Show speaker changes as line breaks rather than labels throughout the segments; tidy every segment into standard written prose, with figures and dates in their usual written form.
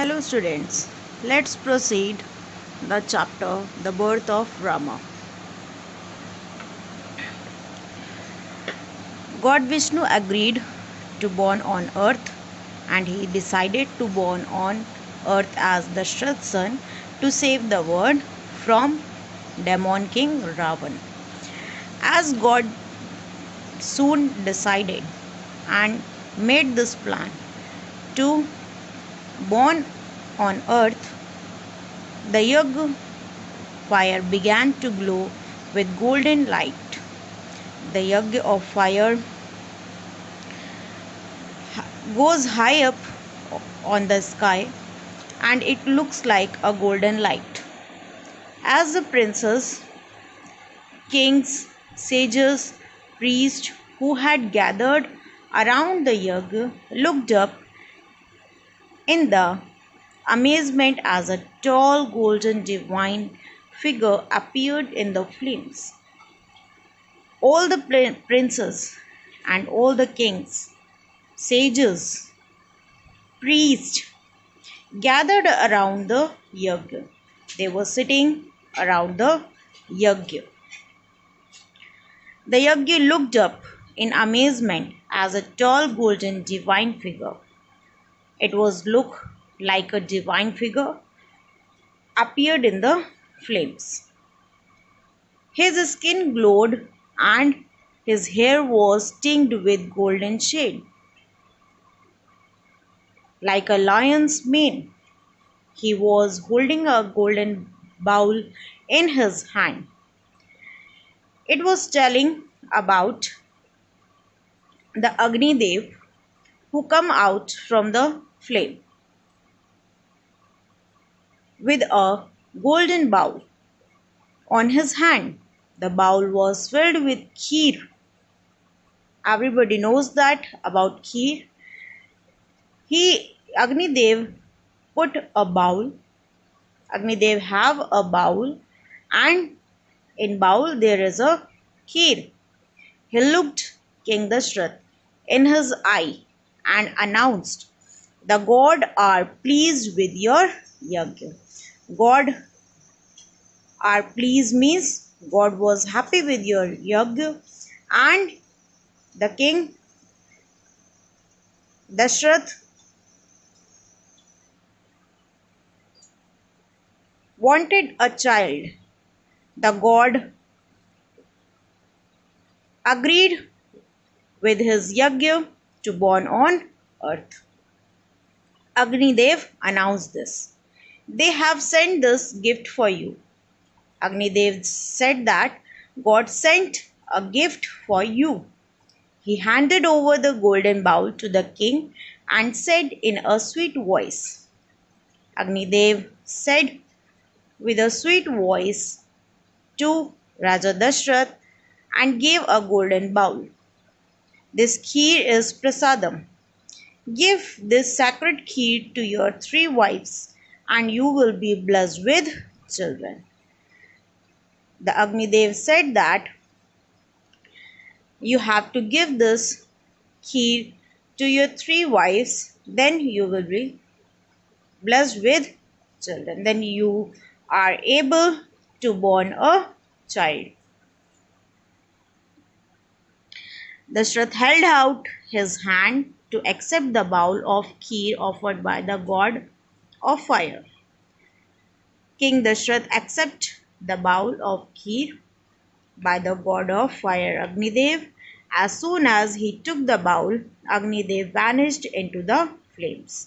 Hello students, let's proceed the chapter The Birth of Rama. God Vishnu agreed to born on earth, and he decided to born on earth as Dashrath's son to save the world from demon king Ravan. As God soon decided and made this plan to born on earth, the Yagya fire began to glow with golden light. The Yagya of fire goes high up on the sky and it looks like a golden light. As the princes, kings, sages, priests who had gathered around the Yagya looked up in the amazement as a tall golden divine figure appeared in the flames. All the princes and all the kings, sages, priests gathered around the Yagya. They were sitting around the Yagya. The Yagya looked up in amazement as a tall golden divine figure. It was look like a divine figure appeared in the flames. His skin glowed and his hair was tinged with golden shade. Like a lion's mane, he was holding a golden bowl in his hand. It was telling about the Agni Dev who come out from the flame with a golden bowl on his hand. The bowl was filled with kheer. Everybody knows that about kheer. Agni Dev put a bowl. Agni Dev have a bowl, and in bowl there is a kheer. He looked King Dashrath in his eye and announced, "The God are pleased with your yagya." God are pleased means God was happy with your yagya, and the king Dashrath wanted a child. The God agreed with his yagya to born on earth. Agni Dev announced this. "They have sent this gift for you." Agni Dev said that God sent a gift for you. He handed over the golden bowl to the king and said in a sweet voice. Agni Dev said with a sweet voice to Raja Dashrath and gave a golden bowl. "This kheer is prasadam. Give this sacred kheer to your 3 wives and you will be blessed with children." The Agni Dev said that you have to give this kheer to your 3 wives, then you will be blessed with children. Then you are able to born a child. Dashrath held out his hand to accept the bowl of kheer offered by the god of fire. King Dashrath accepted the bowl of kheer by the god of fire, Agni Dev. As soon as he took the bowl, Agni Dev vanished into the flames.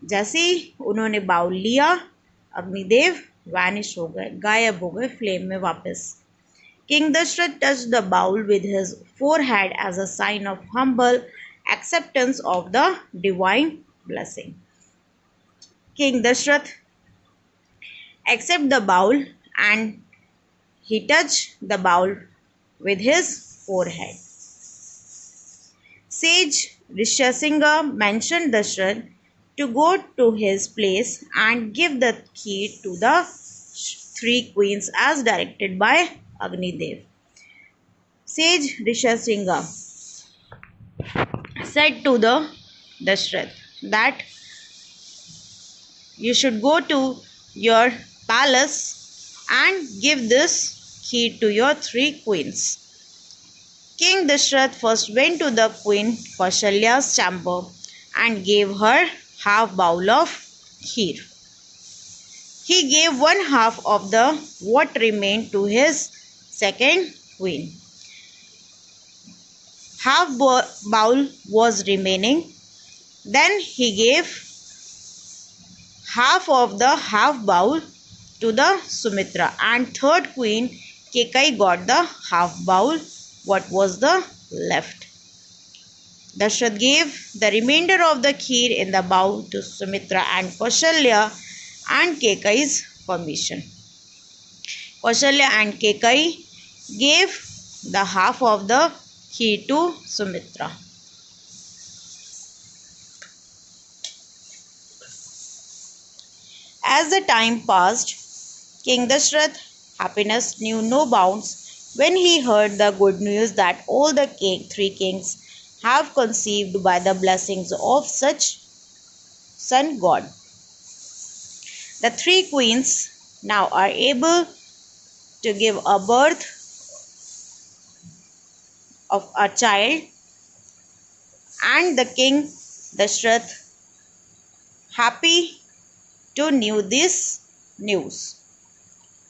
जैसे ही उन्होंने bowl लिया, Agnidev vanish हो गए, गायब हो गए flame में वापस. King Dashrath touched the bowl with his forehead as a sign of humble acceptance of the divine blessing. King Dashrath accepted the bowl and he touched the bowl with his forehead. Sage Rishyasingha mentioned Dashrath to go to his place and give the key to the 3 queens as directed by Agni Dev. Sage you should go to your palace and give this kheer to your 3 queens. King Dashrath first went to the queen Kaushalya's chamber and gave her half bowl of kheer. He gave one half of the what remained to his second queen. Half bowl was remaining. Then he gave half of the half bowl to the Sumitra, and third queen Kekai got the half bowl what was the left. Dashrath gave the remainder of the kheer in the bowl to Sumitra and Kaushalya and Kekai's permission. Kaushalya and Kekai gave the half of the kheer to Sumitra. As the time passed, King Dashrath's happiness knew no bounds when he heard the good news that all the 3 kings have conceived by the blessings of such sun god. The 3 queens now are able to give a birth of a child, and the king Dashrath happy to know this news.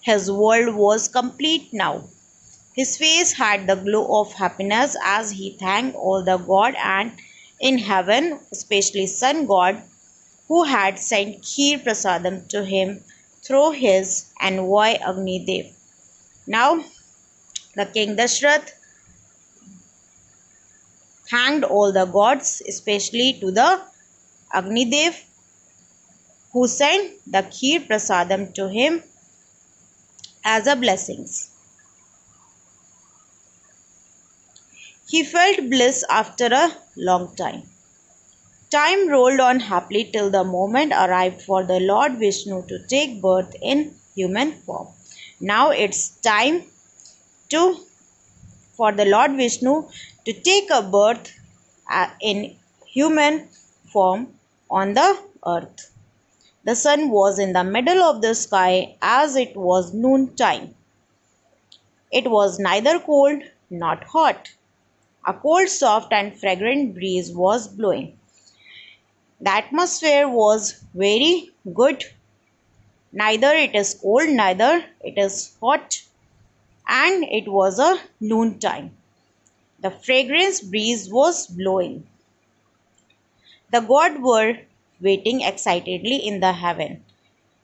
His world was complete now. His face had the glow of happiness as he thanked all the gods and in heaven, especially sun god, who had sent kheer prasadam to him through his envoy Agni Dev. Now, the king Dashrath thanked all the gods, especially to the Agni Dev, who sent the kheer prasadam to him as a blessings. He felt bliss after a long time. Time rolled on happily till the moment arrived for the Lord Vishnu to take birth in human form. Now it's time for the Lord Vishnu to take a birth in human form on the earth. The sun was in the middle of the sky as it was noon time. It was neither cold nor hot. A cold, soft and fragrant breeze was blowing. The atmosphere was very good. Neither it is cold, neither it is hot, and it was a noon time. The fragrance breeze was blowing. The gods were waiting excitedly in the heaven.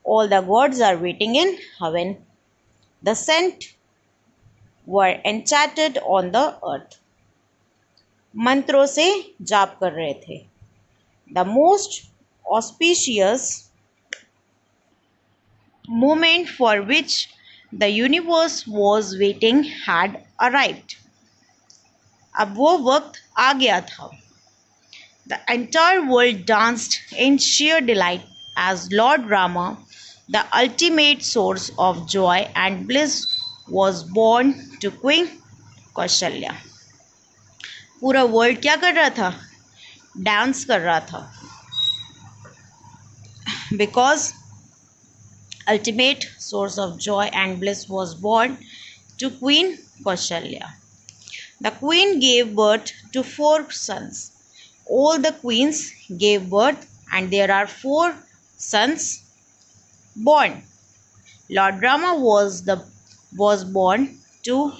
All the gods are waiting in heaven. The saints were enchanted on the earth. मंत्रों से जाप कर रहे थे. The most auspicious moment for which the universe was waiting had arrived. अब वो वक्त आ गया था. The entire world danced in sheer delight as Lord Rama, the ultimate source of joy and bliss, was born to Queen Kaushalya. पूरा world क्या कर रहा था? डांस कर रहा था. Because ultimate source of joy and bliss was born to Queen Kaushalya. The queen gave birth to 4 sons. All the queens gave birth and there are 4 sons born. Lord Rama was born to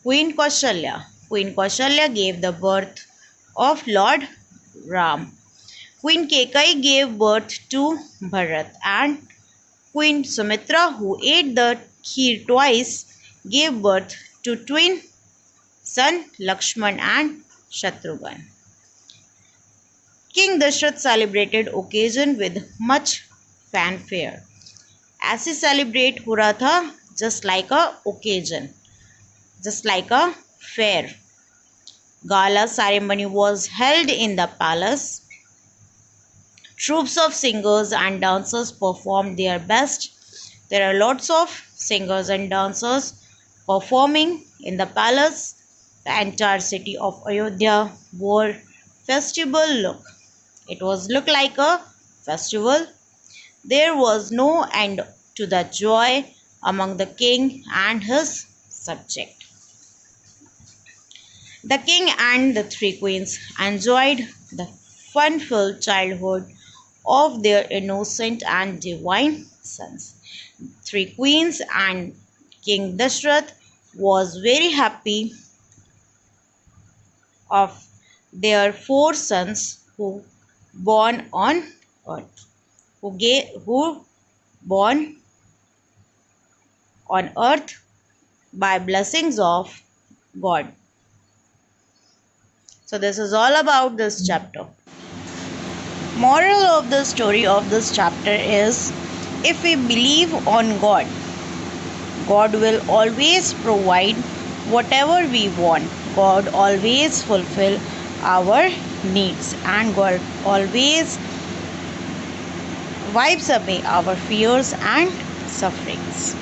Queen Kaushalya. Queen Kaushalya gave the birth of Lord Ram. Queen Kekai gave birth to Bharat, and Queen Sumitra, who ate the kheer twice, gave birth to twin son Lakshman and Shatrughan. King Dashrath celebrated occasion with much fanfare. ऐसे celebrate हो रहा था just like a occasion, just like a fair. Gala ceremony was held in the palace. Troops of singers and dancers performed their best. There are lots of singers and dancers performing in the palace. The entire city of Ayodhya wore festival look. It was look like a festival. there was no end to the joy among the king and his subject. The king and the three queens enjoyed the fun-filled childhood of their innocent and divine sons. Three queens and King Dashrath was very happy of their four sons who born on earth, who born on earth by blessings of God. So this is all about this chapter. Moral of the story of this chapter is, if we believe on God, God will always provide whatever we want. God always fulfill our needs, and God always wipes away our fears and sufferings.